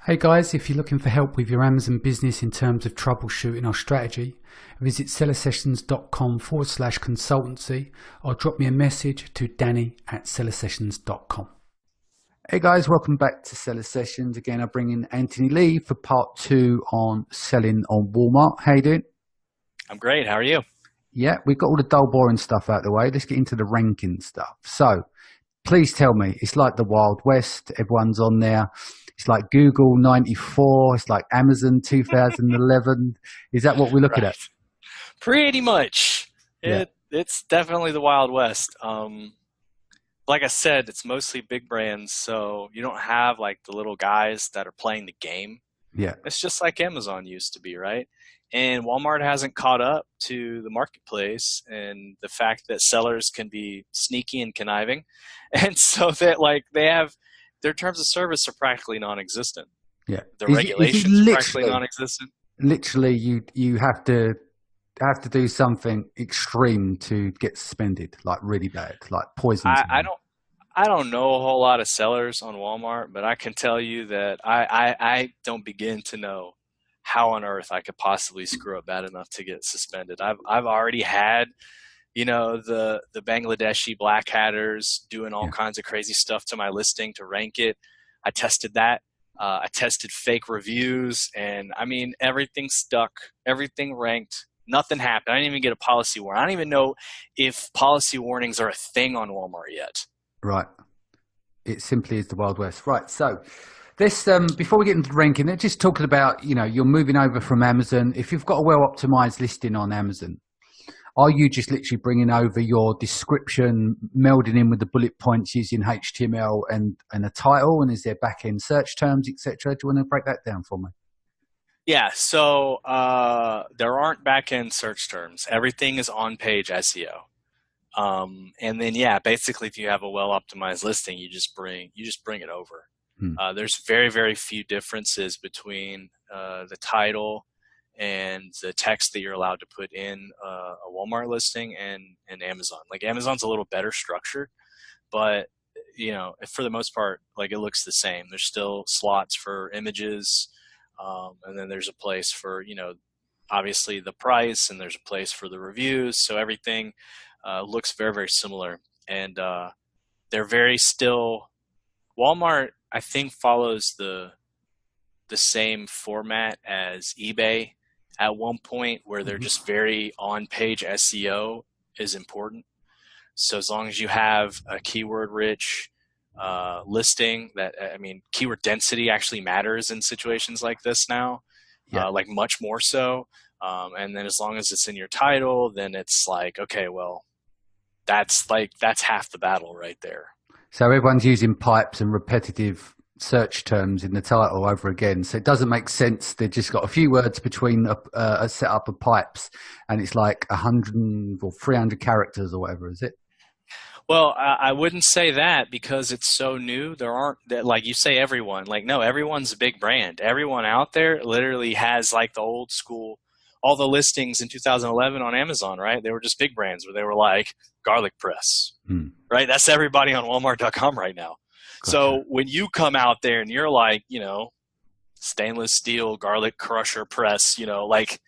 Hey guys, if you're looking for help with your Amazon business in terms of troubleshooting or strategy, visit sellersessions.com/consultancy or drop me a message to danny@sellersessions.com. Hey guys, welcome back to Seller Sessions. Again, I bring in Anthony Lee for part 2 on selling on Walmart. How you doing? I'm great. How are you? Yeah, we've got all the dull, boring stuff out of the way. Let's get into the ranking stuff. So, please tell me, it's like the Wild West. Everyone's on there. It's like Google 94. It's like Amazon 2011. Is that what we're looking at? Right. Pretty much. Yeah. It's definitely the Wild West. Like I said, it's mostly big brands, so you don't have like the little guys that are playing the game. Yeah. It's just like Amazon used to be, right? And Walmart hasn't caught up to the marketplace and the fact that sellers can be sneaky and conniving. And so that like they have their terms of service are practically non-existent. Yeah. The Is it regulations are practically non-existent. literally you have to do something extreme to get suspended, like really bad, like poison I, I someone? don't I don't know a whole lot of sellers on Walmart, but I can tell you that I don't begin to know how on earth I could possibly screw up bad enough to get suspended. I've already had, the Bangladeshi black hatters doing all Yeah. kinds of crazy stuff to my listing to rank it. I tested that. I tested fake reviews, and I mean everything stuck, everything ranked. Nothing happened. I didn't even get a policy warning. I don't even know if policy warnings are a thing on Walmart yet. Right. It simply is the Wild West. Right. So this before we get into the ranking, they're just talking about, you're moving over from Amazon. If you've got a well optimized listing on Amazon, are you just literally bringing over your description, melding in with the bullet points using HTML and a title? And is there back-end search terms, etc.? Do you want to break that down for me? Yeah, so there aren't back-end search terms. Everything is on-page SEO. And then yeah, basically if you have a well-optimized listing, you just bring it over. Hmm. There's very, very few differences between the title and the text that you're allowed to put in a Walmart listing and Amazon. Like Amazon's a little better structured, but for the most part, like it looks the same. There's still slots for images, and then there's a place for obviously the price, and there's a place for the reviews. So everything looks very, very similar, and they're very still. Walmart, I think, follows the same format as eBay at one point, where they're Mhm. just very on-page SEO is important. So as long as you have a keyword-rich listing, keyword density actually matters in situations like this now, Yeah. like much more so. And then as long as it's in your title, then it's like, okay, well, that's half the battle right there. So everyone's using pipes and repetitive search terms in the title over again. So it doesn't make sense. They've just got a few words between a setup of pipes, and it's like 100 or 300 characters or whatever, is it? Well, I wouldn't say that because it's so new. There aren't that, like you say, everyone. Like, no, everyone's a big brand. Everyone out there literally has like the old school, all the listings in 2011 on Amazon, right? They were just big brands where they were like garlic press, Hmm. right? That's everybody on Walmart.com right now. Gotcha. So when you come out there and you're like, stainless steel garlic crusher press, like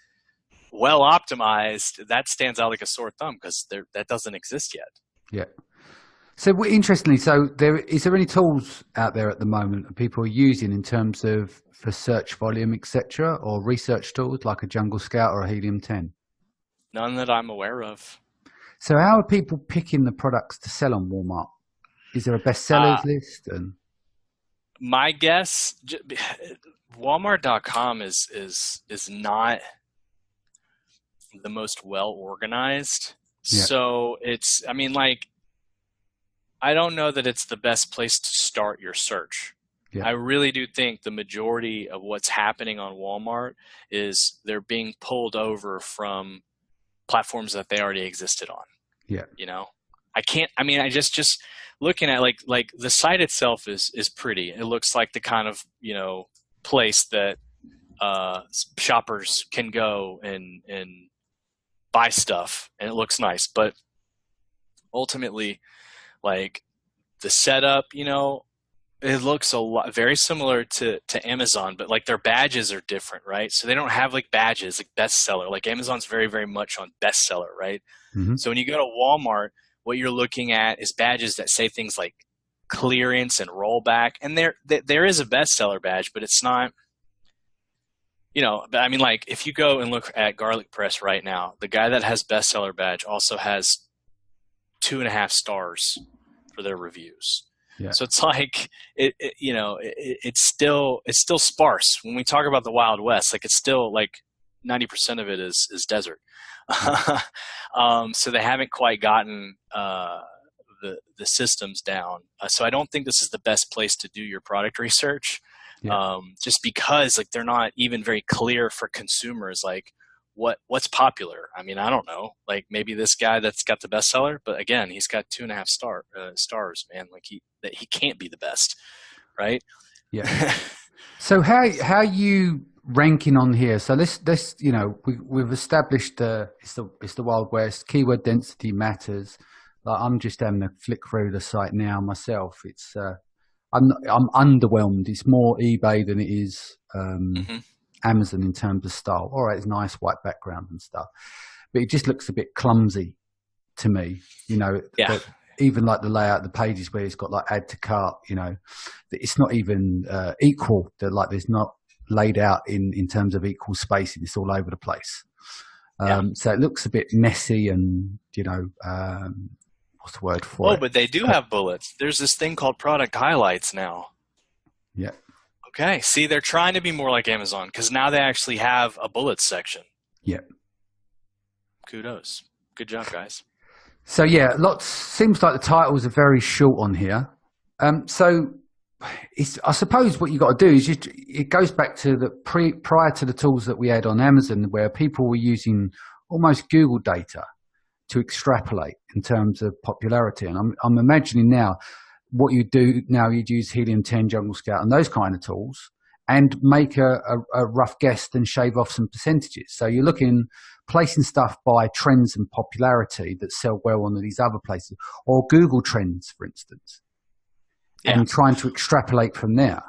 well optimized, that stands out like a sore thumb because that doesn't exist yet. Yeah. So interestingly, is there any tools out there at the moment that people are using in terms of for search volume, etc., or research tools like a Jungle Scout or a Helium 10? None that I'm aware of. So how are people picking the products to sell on Walmart? Is there a Uh, bestsellers list? And my guess, Walmart.com is not the most well organized. yeah, So I mean, like, I don't know that it's the best place to start your search. yeah, I really do think the majority of what's happening on Walmart is they're being pulled over from platforms that they already existed on. yeah, You know, I just looking at like the site itself is pretty. It looks like the kind of place that shoppers can go and buy stuff, and it looks nice. But ultimately, like the setup, It looks a lot very similar to Amazon, but like their badges are different, right? So they don't have like badges like bestseller. Like Amazon's very, very much on bestseller, right? Hmm. So when you go to Walmart, what you're looking at is badges that say things like clearance and rollback. And there is a bestseller badge, but it's not, I mean, like if you go and look at Garlic Press right now, the guy that has bestseller badge also has 2.5 stars for their reviews. Yeah. So it's like it's still sparse. When we talk about the Wild West, like it's still like 90% of it is desert. So they haven't quite gotten the systems down. So I don't think this is the best place to do your product research. Yeah. Just because like they're not even very clear for consumers, like what's popular. I mean, I don't know. Like maybe this guy that's got the bestseller, but again, he's got 2.5 stars, man. Like he can't be the best, right? Yeah. So how you ranking on here? So this we've established it's the Wild West. Keyword density matters. Like I'm just having a flick through the site now myself. It's I'm underwhelmed. It's more eBay than it is Mm-hmm. Amazon in terms of style. All right, it's nice white background and stuff, but it just looks a bit clumsy to me. Yeah. Even like the layout of the pages where it's got like add to cart, it's not even equal. Like there's not laid out in terms of equal spacing. It's all over the place. So it looks a bit messy and, what's the word for it? Oh, but they do have bullets. There's this thing called product highlights now. Yeah. Okay. See, they're trying to be more like Amazon because now they actually have a bullets section. Yeah. Kudos. Good job, guys. So yeah, seems like the titles are very short on here. So I suppose what you got to do is it goes back to the prior to the tools that we had on Amazon, where people were using almost Google data to extrapolate in terms of popularity. And I'm imagining now what you do now, you'd use Helium 10, Jungle Scout, and those kind of tools, and make a rough guess and shave off some percentages. So you're placing stuff by trends and popularity that sell well on these other places, or Google Trends, for instance, and trying to extrapolate from there.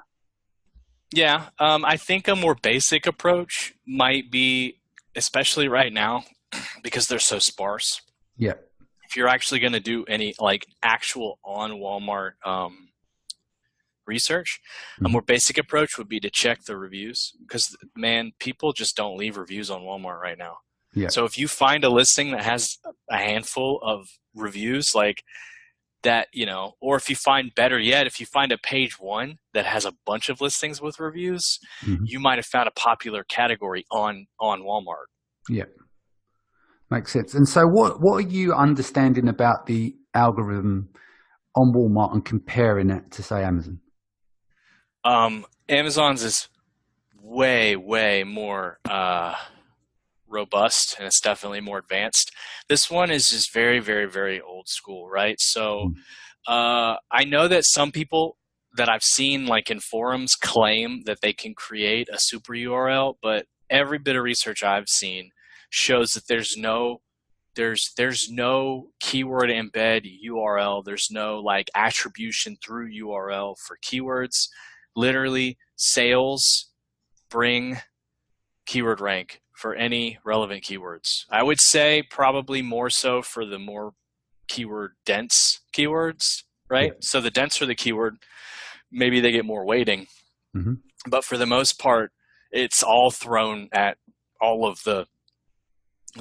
Yeah, I think a more basic approach might be, especially right now, because they're so sparse. Yeah. If you're actually going to do any like actual on Walmart research, a more basic approach would be to check the reviews because, man, people just don't leave reviews on Walmart right now. Yeah. So if you find a listing that has a handful of reviews like that, or if you find if you find a page one that has a bunch of listings with reviews, you might have found a popular category on Walmart. Yeah. Makes sense. And so what are you understanding about the algorithm on Walmart and comparing it to, say, Amazon? Amazon's is way, way more robust, and it's definitely more advanced. This one is just very, very, very old school, right? So I know that some people that I've seen like in forums claim that they can create a super URL, but every bit of research I've seen shows that there's no keyword embed URL. There's no like attribution through URL for keywords. Literally, sales bring keyword rank for any relevant keywords. I would say probably more so for the more keyword dense keywords, right? Yeah. So the denser the keyword, maybe they get more weighting. But for the most part, it's all thrown at all of the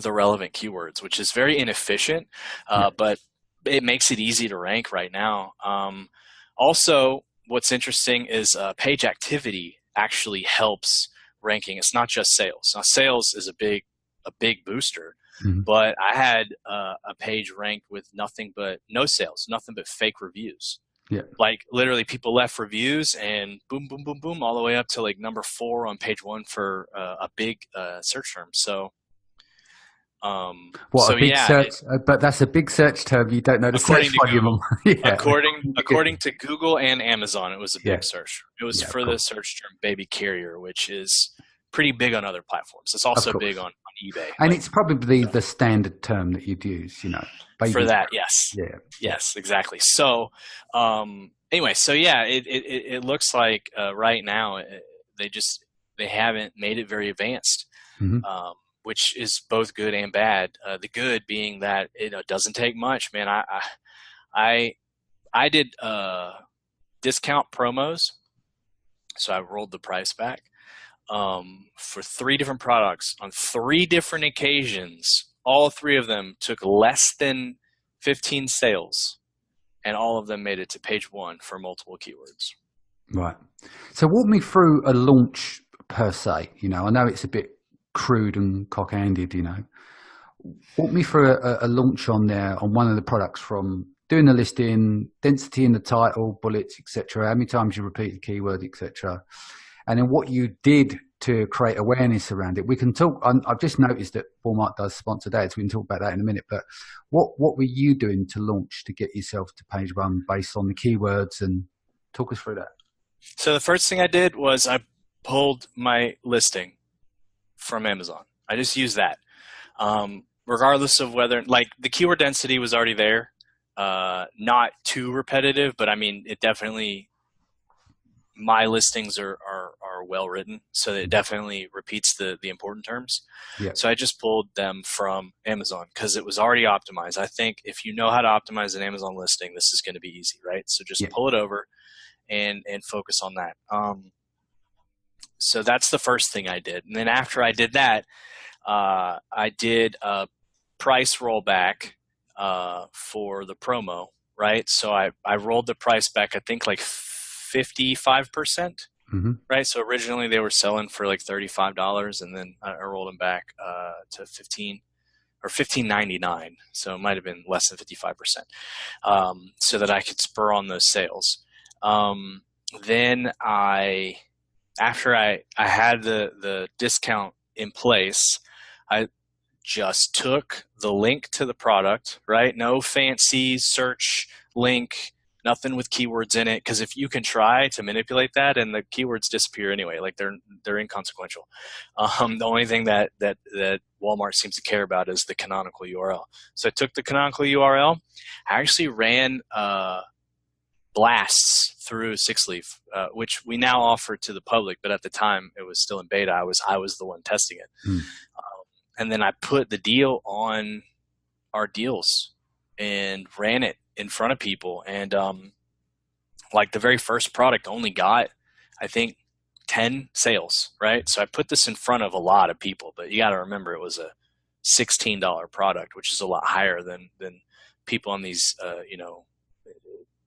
relevant keywords, which is very inefficient, but it makes it easy to rank right now. Also, what's interesting is page activity actually helps ranking. It's not just sales. Now, sales is a big booster, but I had a page ranked with no sales, nothing but fake reviews. Yeah. Like literally people left reviews and boom, boom, boom, boom, all the way up to like number 4 on page 1 for a big search term. So, search, but that's a big search term. You don't know the search volume. Yeah. According to Google and Amazon, it was a big search. It was for the search term baby carrier, which is pretty big on other platforms. It's also big on eBay. And it's probably the standard term that you'd use, baby for that. Yes. Yeah. Yes, exactly. So, anyway, so yeah, it looks like right now they just they haven't made it very advanced, Hmm. um, which is both good and bad. The good being that it doesn't take much, man. I I did discount promos, so I rolled the price back for three different products on three different occasions. All three of them took less than 15 sales, and all of them made it to page one for multiple keywords. Right. So walk me through a launch per se. I know it's a bit crude and cock-handed. Walk me through a launch on there on one of the products, from doing the listing, density in the title, bullets, etc. How many times you repeat the keyword, etc. And then what you did to create awareness around it. We can talk. I've just noticed that Walmart does sponsored ads. We can talk about that in a minute. But what were you doing to launch to get yourself to page one based on the keywords, and talk us through that? So the first thing I did was I pulled my listing from Amazon. I just used that. Regardless of whether, like, the keyword density was already there, not too repetitive, but I mean, it definitely, my listings are well written, so it definitely repeats the important terms. Yeah. So I just pulled them from Amazon because it was already optimized. I think if you know how to optimize an Amazon listing, this is going to be easy, right? So just pull it over and focus on that. So that's the first thing I did. And then after I did that, I did a price rollback for the promo, right? So I rolled the price back, I think like 55%, right? So originally they were selling for like $35, and then I rolled them back to 15 or $15.99. So it might have been less than 55%, so that I could spur on those sales. Then after I had the discount in place, I just took the link to the product, right? No fancy search link, nothing with keywords in it, because if you can try to manipulate that, and the keywords disappear anyway, like they're inconsequential. The only thing that Walmart seems to care about is the canonical URL. So I took the canonical URL. I actually ran blasts through Sixleaf, which we now offer to the public, but at the time it was still in beta. I was the one testing it. And then I put the deal on our deals and ran it in front of people. And like the very first product only got, I think, 10 sales, right? So I put this in front of a lot of people, but you got to remember it was a $16 product, which is a lot higher than people on these,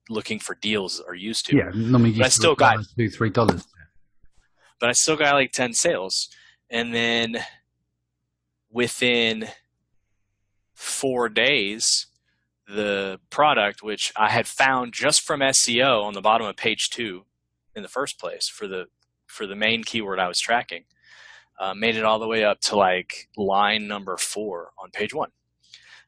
looking for deals are used to. Yeah, normally but I still got $2-3. But I still got like 10 sales. And then within 4 days, the product, which I had found just from SEO on the bottom of page 2 in the first place for the main keyword I was tracking, made it all the way up to like line number 4 on page 1.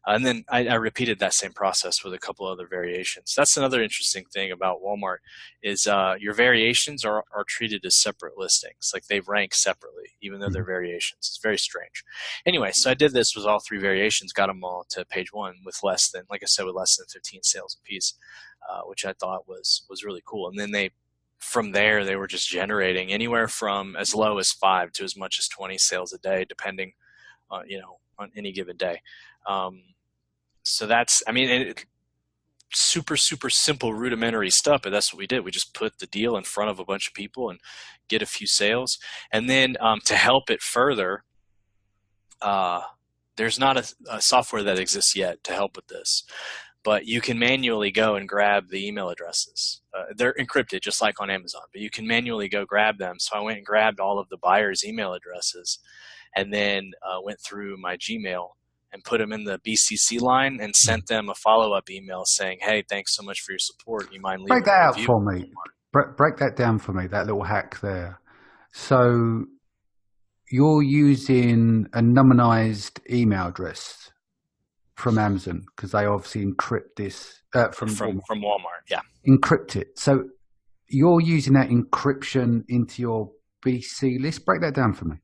And then I repeated that same process with a couple other variations. That's another interesting thing about Walmart is your variations are treated as separate listings. Like they rank separately, even though they're variations. It's very strange. Anyway, so I did this with all 3 variations, got them all to page 1 with less than 15 sales a piece, which I thought was really cool. And then from there, they were just generating anywhere from as low as 5 to as much as 20 sales a day, depending on, on any given day. So that's, super, super simple rudimentary stuff, but that's what we did. We just put the deal in front of a bunch of people and get a few sales. And then to help it further, there's not a software that exists yet to help with this, but you can manually go and grab the email addresses. They're encrypted just like on Amazon, but you can manually go grab them. So I went and grabbed all of the buyers' email addresses and then went through my Gmail and put them in the BCC line and sent them a follow-up email saying, hey, thanks so much for your support. You mind leaving Break that a out review? for me. Break that down for me, that little hack there. So you're using a nominalized email address from Amazon because they obviously encrypt this from Walmart, yeah. Encrypt it. So you're using that encryption into your BC list. Break that down for me.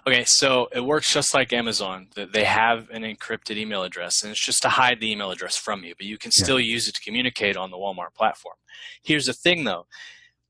Okay, so it works just like Amazon. They have an encrypted email address, and it's just to hide the email address from you, but you can Yeah. still use it to communicate on the Walmart platform. Here's the thing, though.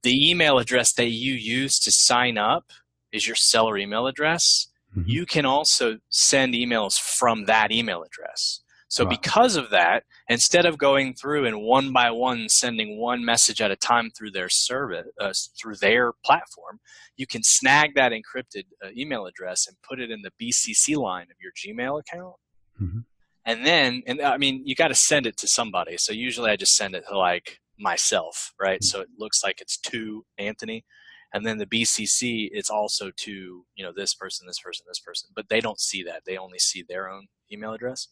The email address that you use to sign up is your seller email address. Mm-hmm. You can also send emails from that email address. So Right. because of that, instead of going through and one by one sending one message at a time through their service, through their platform, you can snag that encrypted email address and put it in the BCC line of your Gmail account. Mm-hmm. And then, and I mean, you got to send it to somebody. So usually I just send it to like myself, right? So it looks like it's to Anthony. And then the BCC, it's also to, you know, this person, this person, this person, but they don't see that. They only see their own email address.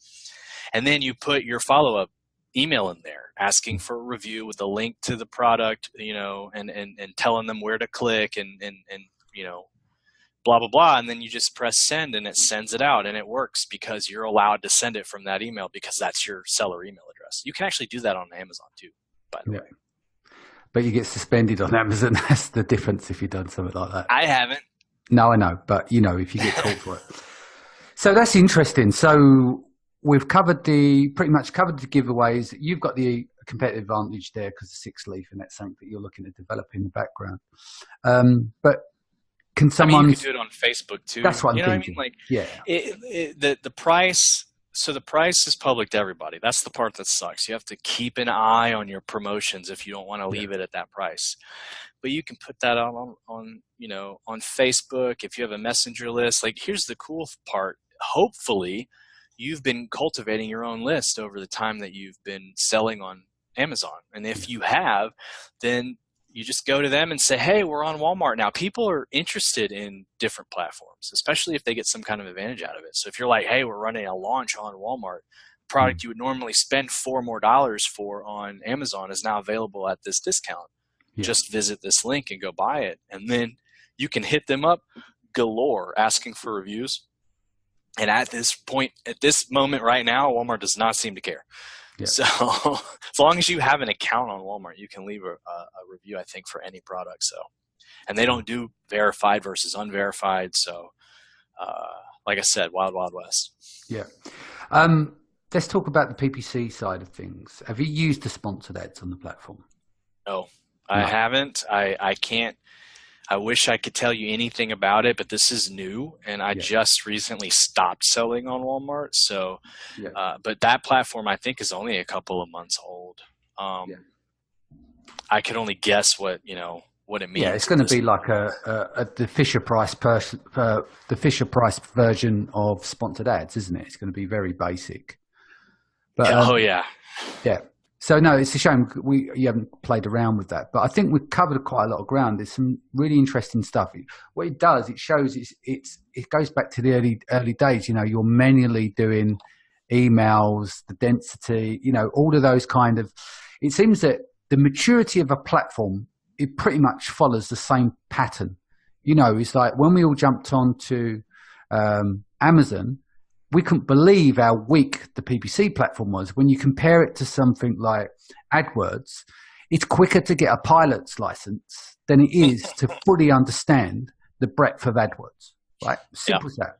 And then you put your follow-up email in there asking for a review with a link to the product, you know, and telling them where to click and, you know, blah, blah, blah. And then you just press send and it sends it out, and it works because you're allowed to send it from that email because that's your seller email address. You can actually do that on Amazon too, by the way. But you get suspended on Amazon. That's the difference if you've done something like that. I haven't. No, I know. But, you know, if you get caught for it. So that's interesting. So we've pretty much covered the giveaways. You've got the competitive advantage there because of 6leaf, and that's something that you're looking to develop in the background. But can someone... you could do it on Facebook too. That's what I'm thinking. What I mean? Like, yeah. The price... So the price is public to everybody. That's the part that sucks. You have to keep an eye on your promotions if you don't want to leave it at that price. But you can put that out on you know, on Facebook if you have a messenger list. Like, here's the cool part. Hopefully, you've been cultivating your own list over the time that you've been selling on Amazon. And if you have, then you just go to them and say, hey, we're on Walmart now. People are interested in different platforms, especially if they get some kind of advantage out of it. So if you're like, hey, we're running a launch on Walmart, product you would normally spend $4 more for on Amazon is now available at this discount. Yeah. Just visit this link and go buy it. And then you can hit them up galore asking for reviews. And at this point, at this moment right now, Walmart does not seem to care. Yeah. So as long as you have an account on Walmart, you can leave a review, I think, for any product. So, and they don't do verified versus unverified. So, like I said, wild, wild west. Yeah. Let's talk about the PPC side of things. Have you used the sponsored ads on the platform? No, I haven't. I can't. I wish I could tell you anything about it, but this is new, and I just recently stopped selling on Walmart. So, but that platform I think is only a couple of months old. I could only guess what it means. Yeah, it's going to be like the Fisher Price the Fisher Price version of sponsored ads, isn't it? It's going to be very basic. But, yeah. So no, it's a shame you haven't played around with that. But I think we've covered quite a lot of ground. There's some really interesting stuff. What it does, it shows it goes back to the early days. You know, you're manually doing emails, the density, you know, all of those kind of. It seems that the maturity of a platform, it pretty much follows the same pattern. You know, it's like when we all jumped onto Amazon, we couldn't believe how weak the PPC platform was. When you compare it to something like AdWords, it's quicker to get a pilot's license than it is to fully understand the breadth of AdWords, right? Simple as that.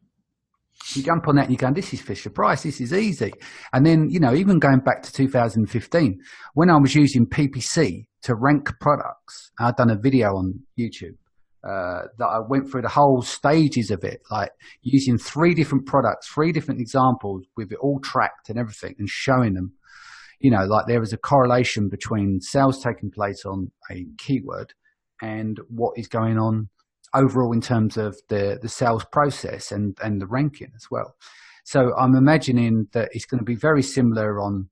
You jump on that and you go, this is Fisher Price, this is easy. And then, you know, even going back to 2015, when I was using PPC to rank products, I'd done a video on YouTube that I went through the whole stages of it, like using 3 different products, 3 different examples with it all tracked and everything, and showing them, you know, like there is a correlation between sales taking place on a keyword and what is going on overall in terms of the sales process and the ranking as well. So I'm imagining that it's going to be very similar on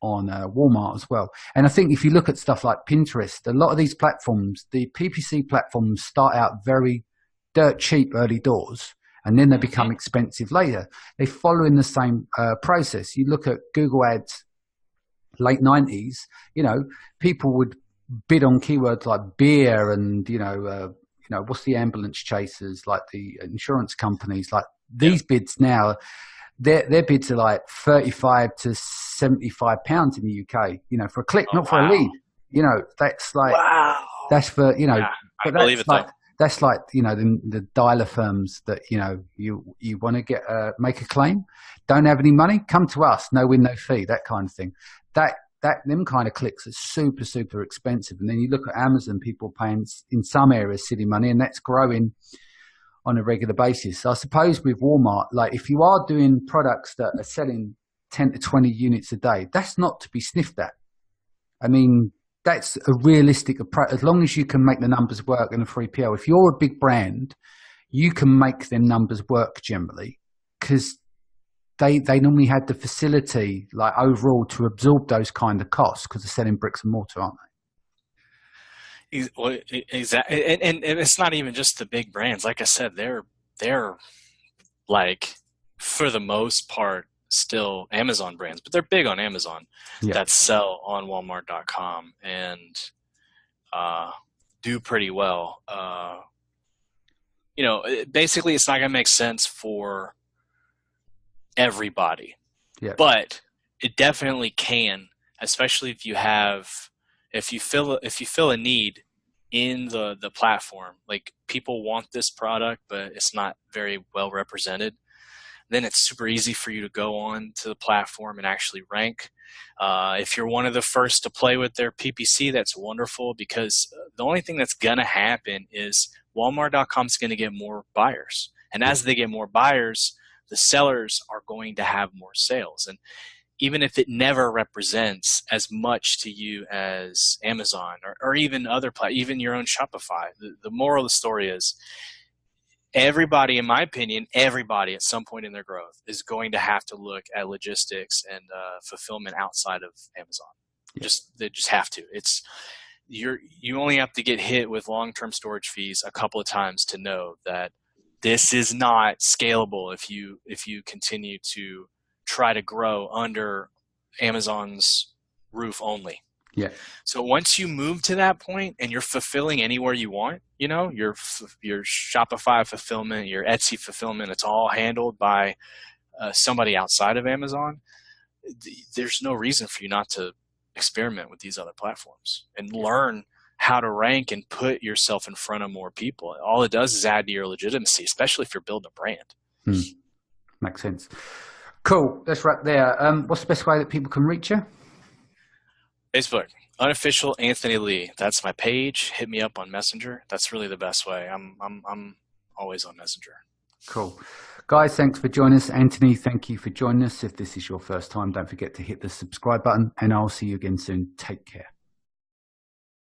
Walmart as well. And I think if you look at stuff like Pinterest, a lot of these platforms, the PPC platforms start out very dirt cheap early doors, and then they become expensive later. They follow in the same process. You look at Google Ads, late 90s, you know, people would bid on keywords like beer and, you know, what's the ambulance chasers, like the insurance companies, like these bids now, their bids are like 35 to 75 pounds in the UK, you know, for a click, not for a lead. You know, that's like, that's for, you know, I believe it, like, That's like, you know, the dialer firms that, you know, you want to get make a claim, don't have any money, come to us, no win, no fee, that kind of thing. Them kind of clicks are super, super expensive. And then you look at Amazon, people paying in some areas silly money, and that's growing on a regular basis. So I suppose with Walmart, like if you are doing products that are selling 10 to 20 units a day, that's not to be sniffed at. I mean, that's a realistic approach. As long as you can make the numbers work in a 3PL, if you're a big brand, you can make them numbers work generally, because they normally had the facility, like overall, to absorb those kind of costs because they're selling bricks and mortar, aren't they? Exactly, and it's not even just the big brands. Like I said, they're like, for the most part, still Amazon brands, but they're big on Amazon, that sell on Walmart.com and do pretty well. You know, basically, it's not going to make sense for everybody, but it definitely can, especially if you feel a need in the platform, like people want this product, but it's not very well represented. Then it's super easy for you to go on to the platform and actually rank. If you're one of the first to play with their PPC, that's wonderful, because the only thing that's going to happen is Walmart.com is going to get more buyers. And as they get more buyers, the sellers are going to have more sales. And even if it never represents as much to you as Amazon or even even your own Shopify, the moral of the story is, everybody, in my opinion, everybody at some point in their growth is going to have to look at logistics and fulfillment outside of Amazon. They just have to. You only have to get hit with long-term storage fees a couple of times to know that this is not scalable if you continue to try to grow under Amazon's roof only. Yeah. So once you move to that point and you're fulfilling anywhere you want, you know, your Shopify fulfillment, your Etsy fulfillment, it's all handled by somebody outside of Amazon. There's no reason for you not to experiment with these other platforms and learn how to rank and put yourself in front of more people. All it does is add to your legitimacy, especially if you're building a brand. Makes sense. Cool. That's right there. What's the best way that people can reach you? Facebook, unofficial Anthony Lee. That's my page. Hit me up on Messenger. That's really the best way. I'm always on Messenger. Cool. Guys, thanks for joining us. Anthony, thank you for joining us. If this is your first time, don't forget to hit the subscribe button, and I'll see you again soon. Take care.